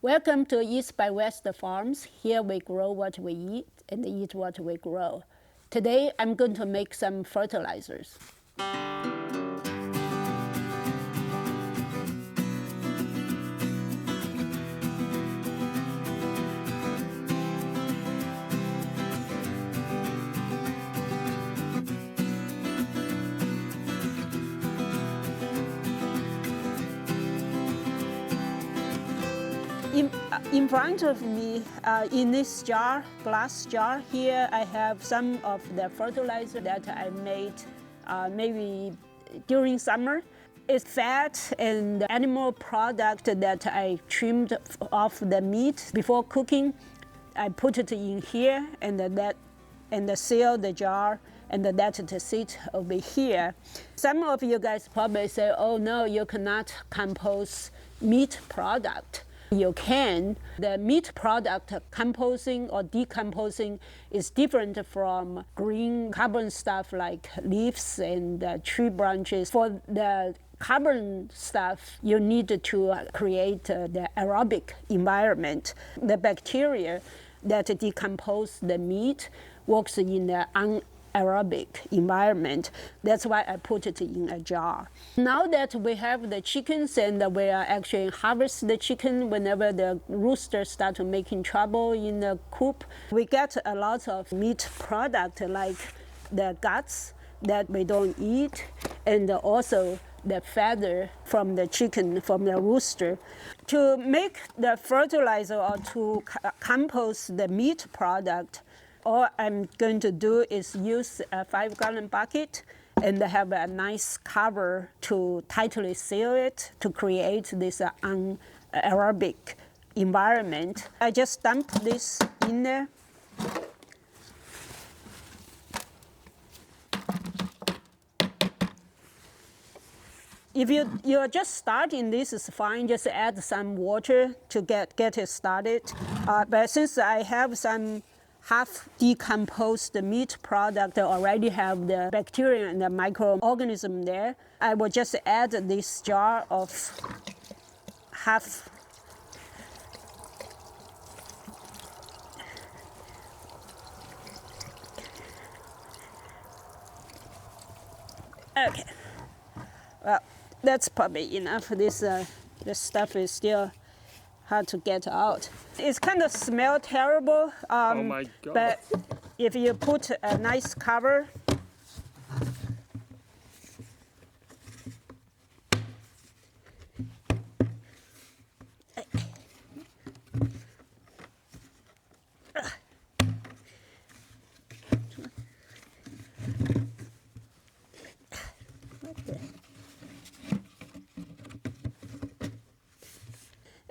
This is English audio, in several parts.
Welcome to East by West Farms. Here we grow what we eat and eat what we grow. Today I'm going to make some fertilizers. In front of me, in this jar, glass jar here, I have some of the fertilizer that I made maybe during summer. It's fat and animal product that I trimmed off the meat before cooking. I put it in here and seal the jar and let it sit over here. Some of you guys probably say, oh no, you cannot compost meat product. You can. The meat product composting or decomposing is different from green carbon stuff like leaves and tree branches. For the carbon stuff, you need to create the aerobic environment. The bacteria that decompose the meat works in the anaerobic environment. That's why I put it in a jar. Now that we have the chickens and we are actually harvest the chicken whenever the rooster starts making trouble in the coop, we get a lot of meat product like the guts that we don't eat and also the feather from the chicken, from the rooster. To make the fertilizer or to compost the meat product, all I'm going to do is use a 5-gallon bucket and have a nice cover to tightly seal it to create this anaerobic environment. I just dump this in there. If you're just starting, this is fine. Just add some water to get it started. But since I have some half decomposed meat product already have the bacteria and the microorganism there, I will just add this jar of half. Okay, well, that's probably enough. This stuff is still hard to get out. It's kind of smell terrible, oh my God. But if you put a nice cover,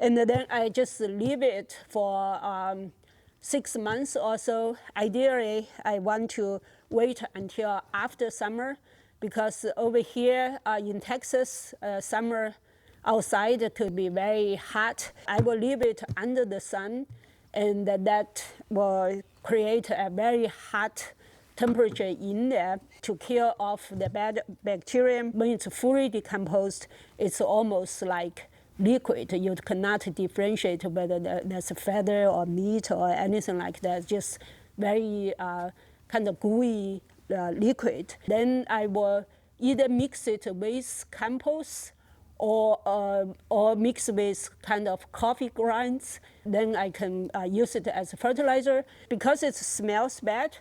and then I just leave it for 6 months or so. Ideally, I want to wait until after summer because over here in Texas, summer outside could be very hot. I will leave it under the sun and that will create a very hot temperature in there to kill off the bad bacteria. When it's fully decomposed, it's almost like liquid. You cannot differentiate whether there's a feather or meat or anything like that. Just very kind of gooey liquid. Then I will either mix it with compost or mix with kind of coffee grinds. Then I can use it as a fertilizer. Because it smells bad,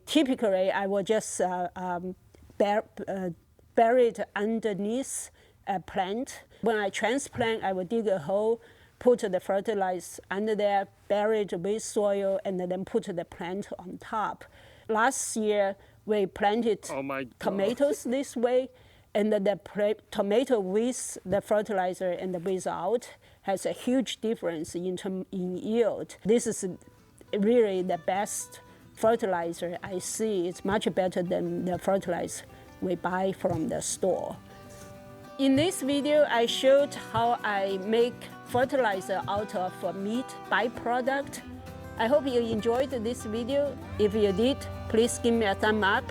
typically I will just bury it underneath a plant. When I transplant, I will dig a hole, put the fertilizer under there, bury it with soil, and then put the plant on top. Last year, we planted tomatoes this way, and the tomato with the fertilizer and without has a huge difference in yield. This is really the best fertilizer I see. It's much better than the fertilizer we buy from the store. In this video, I showed how I make fertilizer out of meat byproduct. I hope you enjoyed this video. If you did, please give me a thumb up.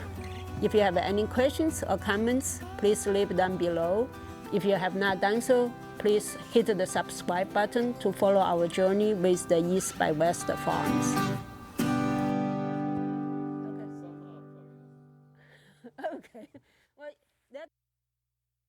If you have any questions or comments, please leave them below. If you have not done so, please hit the subscribe button to follow our journey with the East by West farms. Okay. Okay. Well, that.